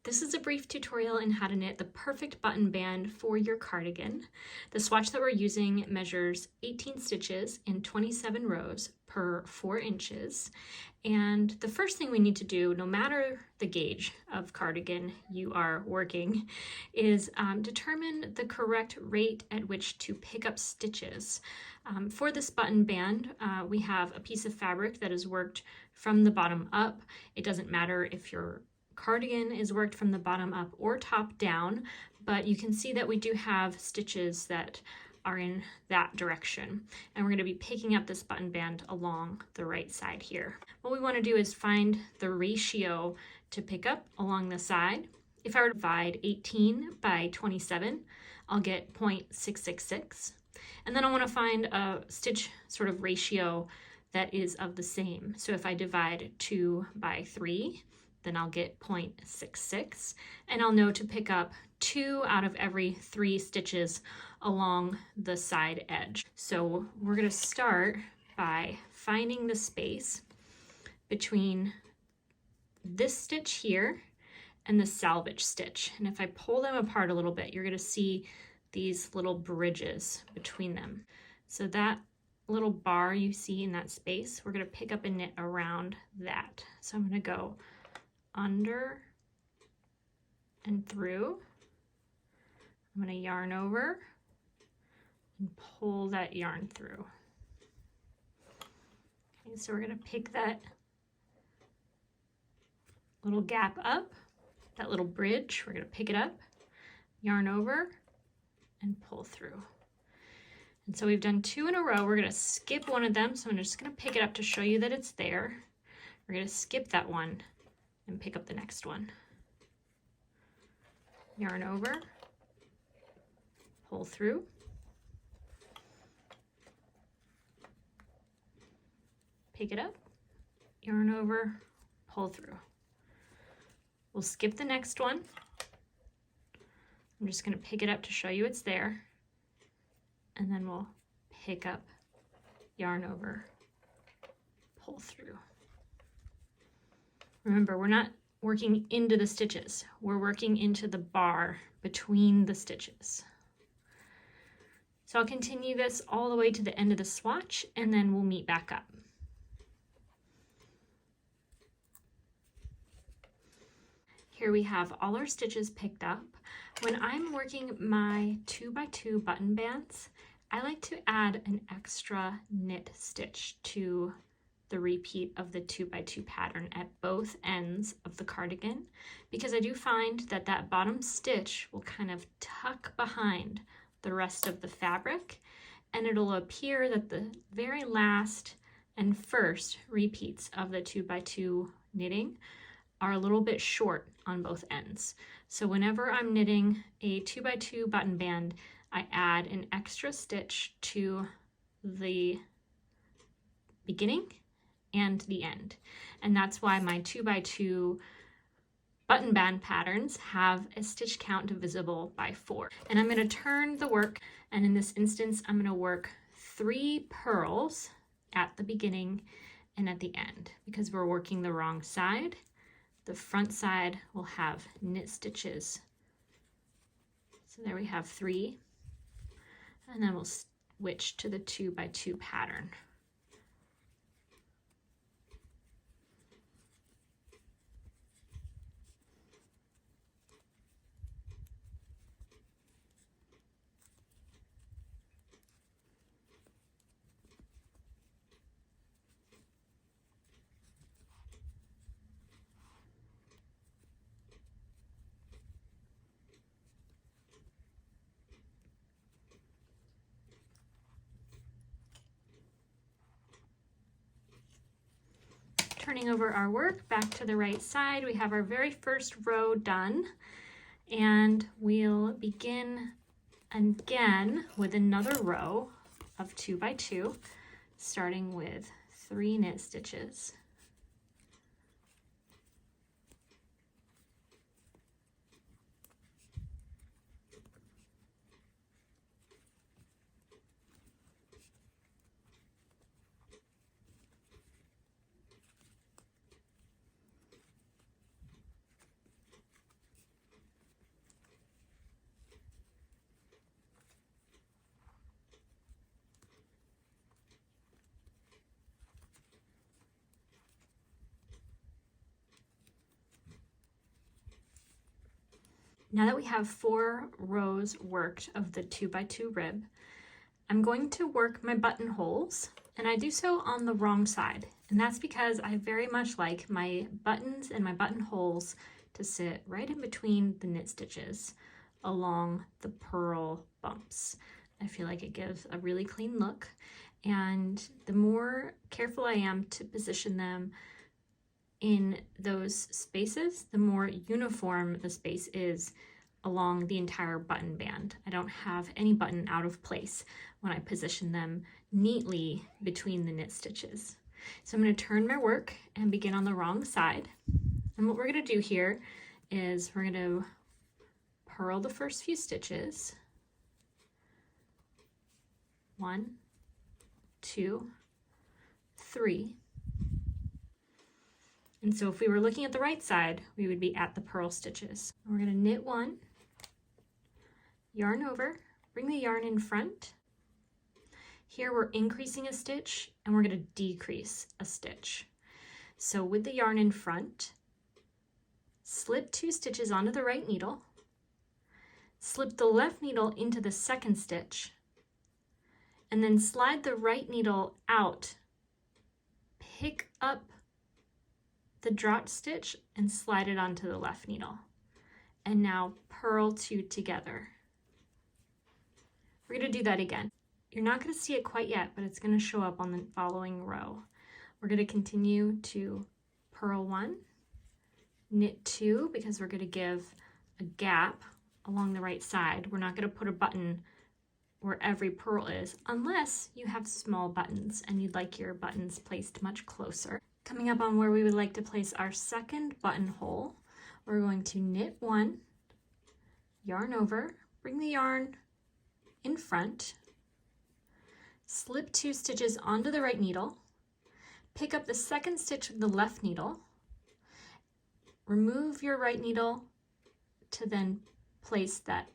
This is a brief tutorial in how to knit the perfect button band for your cardigan. The swatch that we're using measures 18 stitches in 27 rows per 4 inches. And the first thing we need to do, no matter the gauge of cardigan you are working, is determine the correct rate at which to pick up stitches. For this button band, we have a piece of fabric that is worked from the bottom up. It doesn't matter if your cardigan is worked from the bottom up or top down, but you can see that we do have stitches that are in that direction. And we're going to be picking up this button band along the right side here. What we want to do is find the ratio to pick up along the side. If I were to divide 18 by 27, I'll get 0.666. And then I want to find a stitch sort of ratio that is of the same. So if I divide 2 by 3, then I'll get 0.66, and I'll know to pick up 2 out of every 3 stitches along the side edge. So we're going to start by finding the space between this stitch here and the selvage stitch. And if I pull them apart a little bit, you're going to see these little bridges between them. So that little bar you see in that space, we're going to pick up and knit around that. So I'm going to go under and through. I'm going to yarn over and pull that yarn through. Okay, so we're going to pick that little gap up, that little bridge, we're going to pick it up, yarn over, and pull through. And so we've done 2 in a row. We're going to skip one of them, so I'm just going to pick it up to show you that it's there. We're going to skip that one and pick up the next one. Yarn over, pull through, pick it up, yarn over, pull through. We'll skip the next one. I'm just going to pick it up to show you it's there, and then we'll pick up, yarn over, pull through. Remember, we're not working into the stitches. We're working into the bar between the stitches. So I'll continue this all the way to the end of the swatch, and then we'll meet back up. Here we have all our stitches picked up. When I'm working my 2x2 button bands, I like to add an extra knit stitch to the repeat of the 2x2 pattern at both ends of the cardigan, because I do find that that bottom stitch will kind of tuck behind the rest of the fabric, and it'll appear that the very last and first repeats of the 2x2 knitting are a little bit short on both ends. So whenever I'm knitting a 2x2 button band, I add an extra stitch to the beginning and the end. And that's why my 2x2 button band patterns have a stitch count divisible by 4. And I'm going to turn the work, and in this instance I'm going to work 3 purls at the beginning and at the end, because we're working the wrong side. The front side will have knit stitches. So there we have 3, and then we'll switch to the 2x2 pattern. Turning over our work back to the right side, we have our very first row done, and we'll begin again with another row of 2x2, starting with 3 knit stitches. Now that we have 4 rows worked of the 2x2 rib, I'm going to work my buttonholes, and I do so on the wrong side. And that's because I very much like my buttons and my buttonholes to sit right in between the knit stitches along the purl bumps. I feel like it gives a really clean look, and the more careful I am to position them in those spaces, the more uniform the space is along the entire button band. I don't have any button out of place when I position them neatly between the knit stitches. So I'm going to turn my work and begin on the wrong side. And what we're going to do here is we're going to purl the first few stitches. 1, 2, 3. And so if we were looking at the right side, we would be at the purl stitches. We're going to knit 1, yarn over, bring the yarn in front. Here we're increasing a stitch and we're going to decrease a stitch. So with the yarn in front, slip 2 stitches onto the right needle, slip the left needle into the second stitch, and then slide the right needle out, pick up the dropped stitch and slide it onto the left needle. And now purl 2 together. We're going to do that again. You're not going to see it quite yet, but it's going to show up on the following row. We're going to continue to purl 1, knit 2, because we're going to give a gap along the right side. We're not going to put a button where every purl is, unless you have small buttons and you'd like your buttons placed much closer. Coming up on where we would like to place our second buttonhole, we're going to knit 1, yarn over, bring the yarn in front, slip 2 stitches onto the right needle, pick up the second stitch with the left needle, remove your right needle to then place that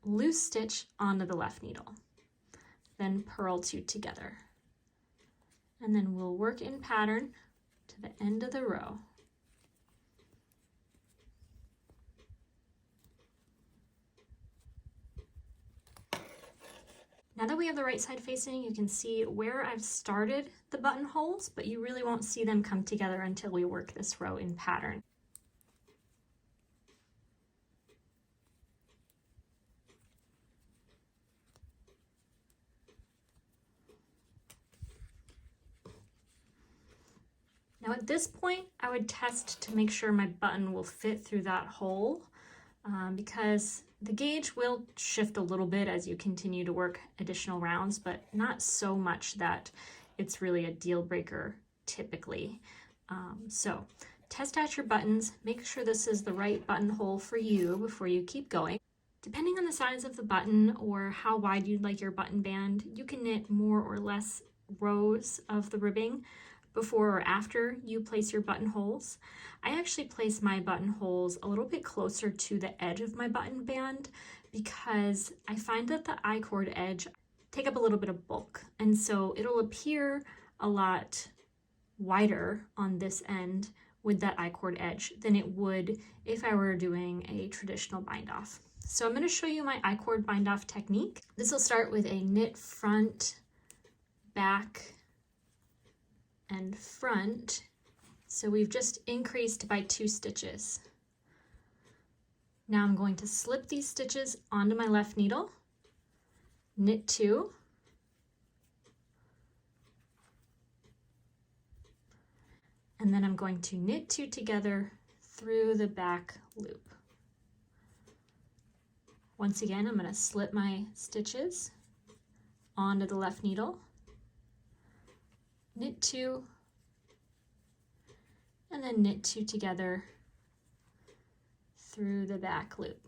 loose stitch onto the left needle, then purl 2 together. And then we'll work in pattern to the end of the row. Now that we have the right side facing, you can see where I've started the buttonholes, but you really won't see them come together until we work this row in pattern. Now at this point, I would test to make sure my button will fit through that hole because the gauge will shift a little bit as you continue to work additional rounds, but not so much that it's really a deal breaker typically. So test out your buttons, make sure this is the right buttonhole for you before you keep going. Depending on the size of the button or how wide you'd like your button band, you can knit more or less rows of the ribbing before or after you place your buttonholes. I actually place my buttonholes a little bit closer to the edge of my button band because I find that the I-cord edge take up a little bit of bulk, and so it'll appear a lot wider on this end with that I-cord edge than it would if I were doing a traditional bind off. So I'm going to show you my I-cord bind off technique. This will start with a knit front, back, and front. So we've just increased by 2 stitches. Now I'm going to slip these stitches onto my left needle, knit 2, and then I'm going to knit 2 together through the back loop. Once again, I'm going to slip my stitches onto the left needle, knit 2, and then knit 2 together through the back loop.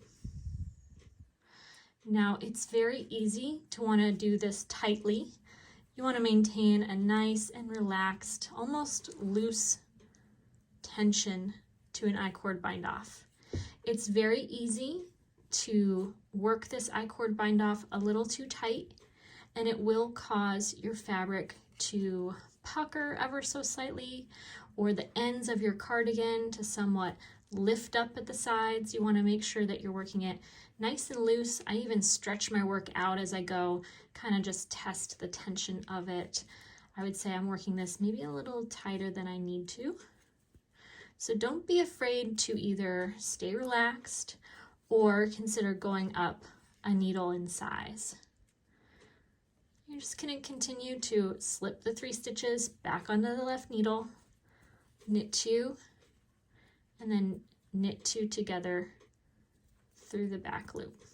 Now it's very easy to want to do this tightly. You want to maintain a nice and relaxed, almost loose tension to an I-cord bind off. It's very easy to work this I-cord bind off a little too tight, and it will cause your fabric to pucker ever so slightly, or the ends of your cardigan to somewhat lift up at the sides. You want to make sure that you're working it nice and loose. I even stretch my work out as I go, kind of just test the tension of it. I would say I'm working this maybe a little tighter than I need to. So don't be afraid to either stay relaxed or consider going up a needle in size. You're just going to continue to slip the 3 stitches back onto the left needle, knit 2, and then knit 2 together through the back loop.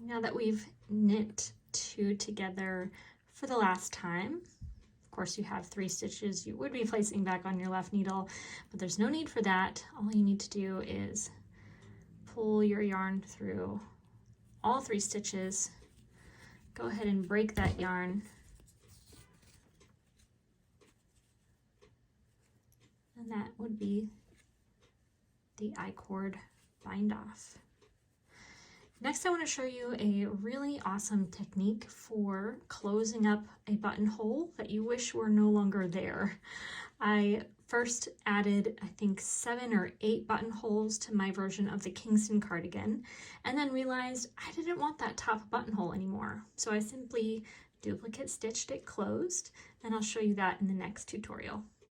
Now that we've knit 2 together for the last time, of course you have 3 stitches you would be placing back on your left needle, but there's no need for that. All you need to do is pull your yarn through all 3 stitches, go ahead and break that yarn, and that would be the I-cord bind off. Next, I want to show you a really awesome technique for closing up a buttonhole that you wish were no longer there. I first added, I think, 7 or 8 buttonholes to my version of the Kingston cardigan, and then realized I didn't want that top buttonhole anymore. So I simply duplicate stitched it closed, and I'll show you that in the next tutorial.